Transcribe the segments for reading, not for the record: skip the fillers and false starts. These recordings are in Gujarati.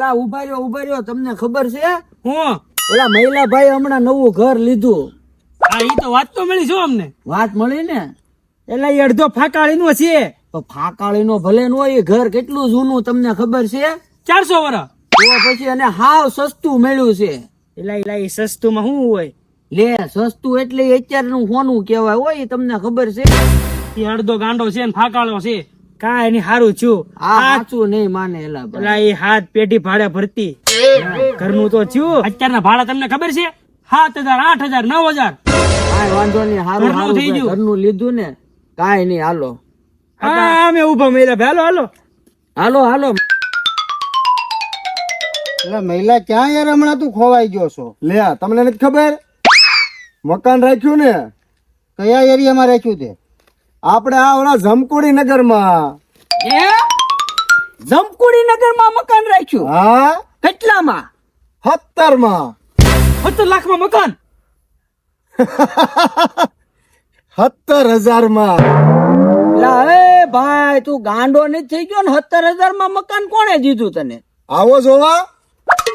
અલા ઉભા રહ્યો તમને ખબર છે હું ઓલા મહિલા ભાઈ હમણાં નવું ઘર લીધું. આ ઈ તો વાત તો મળી છો અમને. વાત મળી ને એટલે ઈ અડધો ફાકાળી નો છે. તો ફાકાળી નો ભલે નો એ ઘર કેટલું જૂનું તમને ખબર છે? 400 વર્ષ. તો પછી અને હાવ સસ્તું મળ્યું છે. એટલે ઈ સસ્તું માં શું હોય? લે સસ્તું એટલે અત્યારનું સોનું કહેવાય હોય એ તમને ખબર છે? ઈ અડધો ગાંડો છે ને ફાકાળો છે. કાંઈ એની હારું છું. આ સાચું નહીં માને એલા ભાઈ. એટલે ઈ હાથ પેઢી ભાડે ભરતી ઘરનું તો થયું. અત્યારના ભાડા તમને ખબર છે? 7,000 8,000 9,000. કાંઈ વાંધો નહીં, હારું ઘરનું હારું થઈ ગયું. ઘરનું લીધું ને કાંઈ નહીં. હાલો હા અમે ઉભા મેલા ભાઈ. હાલો હાલો હાલો. એટલે મહિલા ક્યાં યાર હમણાં તું ખોવાઈ ગયો છો? લે તમને નથી ખબર? મકાન રાખ્યું ને કયા એરિયામાં રાખ્યું તે? આપણે આ ઓલા જમકુડી નગરમાં. જમકુડી નગરમાં મકાન રાખ્યું? હા કેટલામાં? 17 માં. 17 લાખમાં મકાન. 17,000 માં. લા એ ભાઈ તું ગાંડો નથી થઈ ગયો ને? 17,000 માં મકાન કોણે દીધું તને? આવો જોવા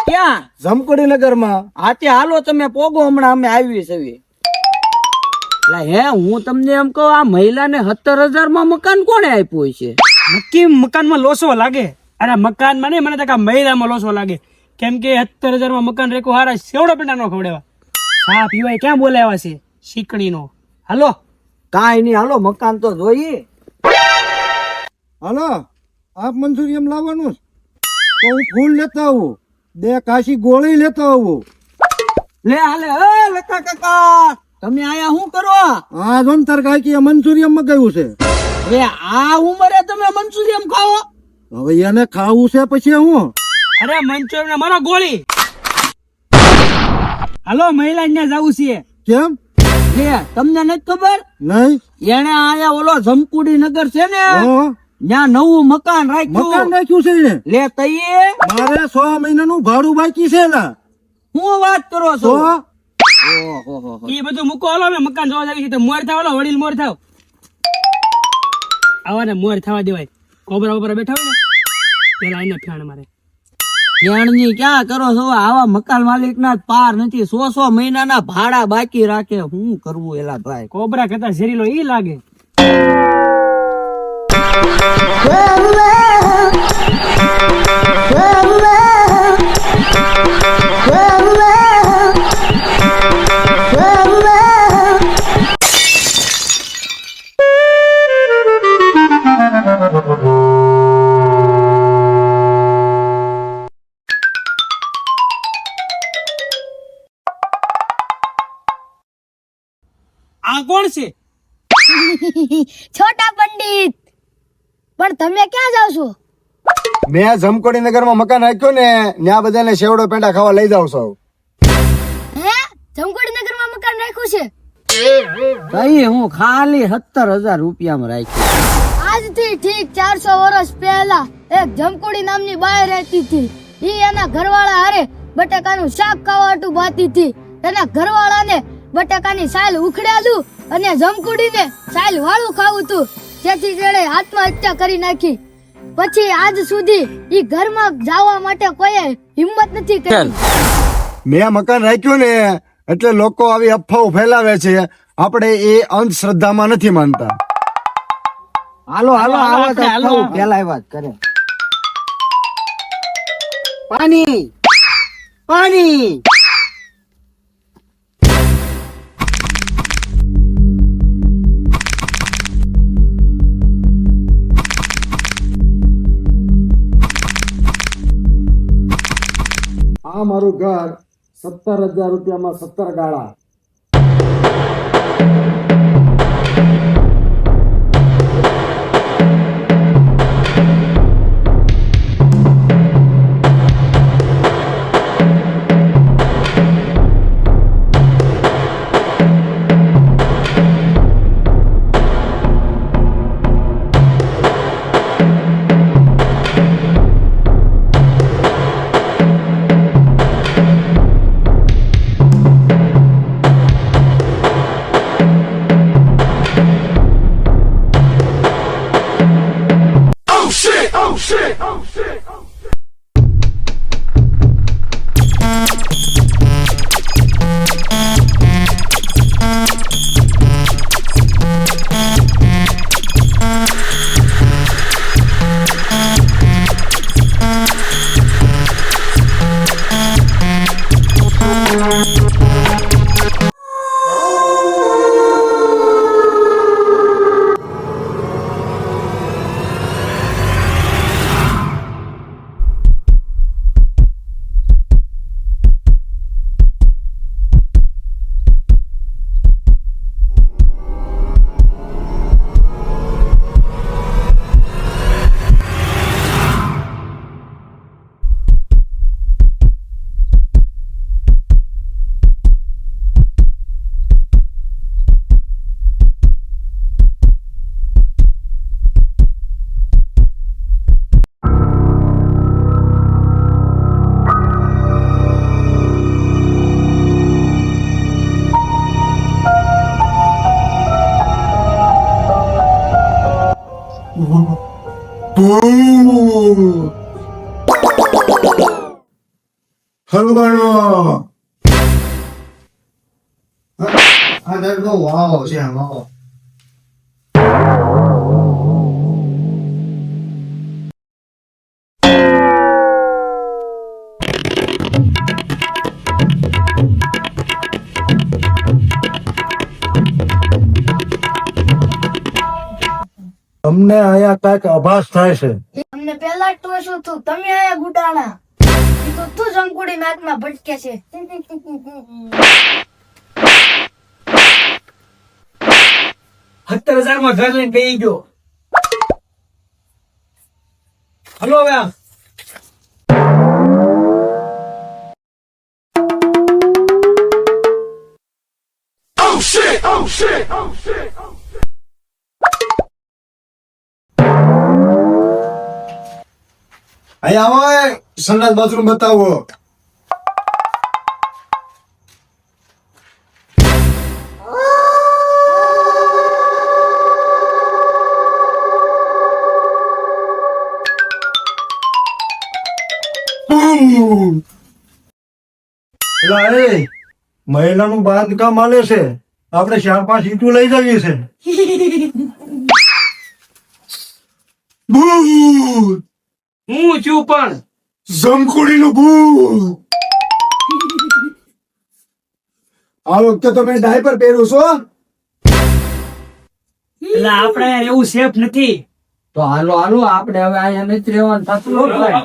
ક્યાં? જમકુડી નગરમાં. હાથે હાલો તમે પોગો, હમણાં અમે આવી સવી. લા હે હું તમને એમ કહું, આ મહિલાને 17,000 માં મકાન કોણે આપ્યું છે? નક્કી મકાનમાં લોસો લાગે. અરે મકાનમાં નહીં, મને તો મહિલામાં લોસો લાગે. કેમ કે 17,000 માં મકાન રેકો હારા સેવડો પેટા નો ખવડાવવા. સા પીવાય ક્યાં બોલાવ્યા છે શીકણી નો. હાલો કાંઈ નહીં, હાલો મકાન તો જોઈએ. હાલો આપ મંચુરિયમ લાવવાનું છે? તો હું ફૂલ લેતા આવું, 2 કાશી ગોળી લેતા આવું. લે હાલે એ લકા કાકા, તમે આયા શું કરો? આ જોન તાર કાકી મંચુરિયમ મગાવ્યું છે. એ આ ઉંમરે તમે મંચુરિયમ ખાઓ? હવે એને ખાવું છે પછી હું. અરે મંચુરિયમ ને મારો ગોળી. હાલો મહિલા ને જવું છે. કેમ? લે તમને નથી ખબર? નહીં. એને આયા ઓલો જમકુડી નગર છે ને, હા, ત્યાં નવું મકાન મકાન રાખ્યું. રાખ્યું છે એને. લે તઈએ મારે 6 મહિનાનું ભાડું બાકી છે ને. હું વાત કરો તો છો? એ બધું મૂકો. હાલો અમે મકાન જોવા જઈએ તો મોર થાવ. હાલો વડીલ મોર થાવ. આવાને મોર થવા દેવાય. કોબરા બોબરા બેઠા હોય ને પેલા એને ફેણ મારે. ધ્યાનની ક્યાં કરો છો? આવા મકાન માલિક ના પાર નથી. 100 મહિનાના ભાડા બાકી રાખે. શું કરવું એલા ભાઈ? કોબરા કરતા ઝેરીલો ઈ લાગે. આ કોણ છે? છોટા પંડિત. પણ તમે ક્યાં જાવ છો? મેં જમકોડી નગરમાં મકાન રાખ્યું ને, ત્યાં બધાને સેવડો પેંડા ખાવા લઈ જાવ છો. હે જમકોડી નગરમાં મકાન રાખ્યું છે? તઈ હું ખાલી 17,000 રૂપિયામાં રાખ્યું. આજથી ઠીક 400 વર્ષ પહેલા એક જમકોડી નામની બાઈ રહેતી હતી. ઈ એના ઘરવાળા હારે બટાકાનું શાક ખાવાટું બાતી હતી. એના ઘરવાળાને બટાકાની સાલ ઉખડાડું અને જમકુડીને સાલ વાળું ખાવું હતું. તેથી તેણે આત્મહત્યા કરી નાખી. પછી આજ સુધી ઈ ઘરમાં જવા માટે કોઈ હિંમત નથી કરી. મેં મકાન રાખ્યું ને એટલે લોકો આવી અફવાઓ ફેલાવે છે. આપણે એ અંધશ્રદ્ધામાં નથી માનતા. હાલો હાલો આવો તો ખાવું. પેલા વાત કરે. પાણી પાણી. આ મારું ઘર 17,000 રૂપિયામાં 17 ગાળા. હલવાનો આ દર બહુ વાવો છે આમ વાવો. અમને અહીંયા કાંઈક આભાસ થાય છે. અમને પેલા જ ટોશું તું તમે આયા ગુડાણા ઈ તો તું જમકુડી નાકમાં ભટકે છે 17,000 માં ઘર લઈને બેસી ગયો. હલો હવે આમ. અહીંયા આવો, સંડાસ બાથરૂમ બતાવો. એલા એ મહિલાનું બાંધકામ આલે છે, આપણે 4-5 ઈંટું લઈ જવી છે. ભૂત, હું છું પણ જમખુડીનું ભૂત. આ વખતે તો મેં ડાયપર પહેર્યું છો. એટલે આપણે યાર એવું સેફ નથી. તો હાલો હાલો આપણે હવે અહીંયા નથી રહેવાનું થતું હોય.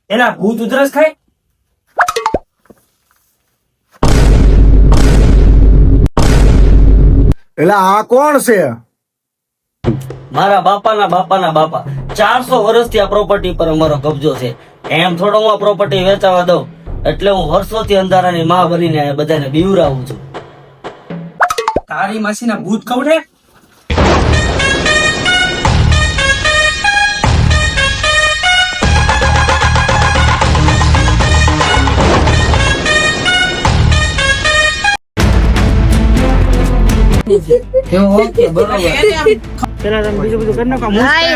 એલા ભૂત ઉધરસ ખાય. એટલે આ કોણ છે? મારા બાપાના બાપાના બાપા 400 વર્ષથી આ પ્રોપર્ટી પર અમારો કબજો છે. એમ થોડો હું આ પ્રોપર્ટી વેચાવા દઉં એટલે હું વર્ષોથી અંધારાની માં બનીને બધાને બીવરાવું છું. તારી માસીના ભૂત કવડે. ઓકે બરોબર. પેલા તમે બીજું બધું કરી નાખો.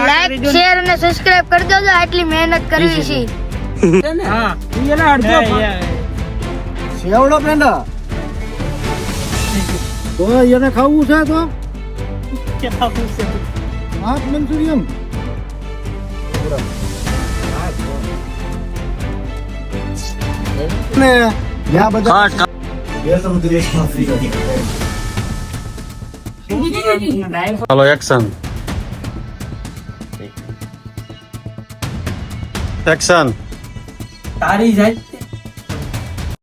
લાઈક શેર અને સબસ્ક્રાઇબ કરી દેજો આટલી મહેનત કરવી છે હા ઈ એલા અડધો સેવડો પેંડા તો એને ખાવું છે તો હાફ મંચુરિયન. ને જ્યાં બધા Hello, action. Action. તારી જાય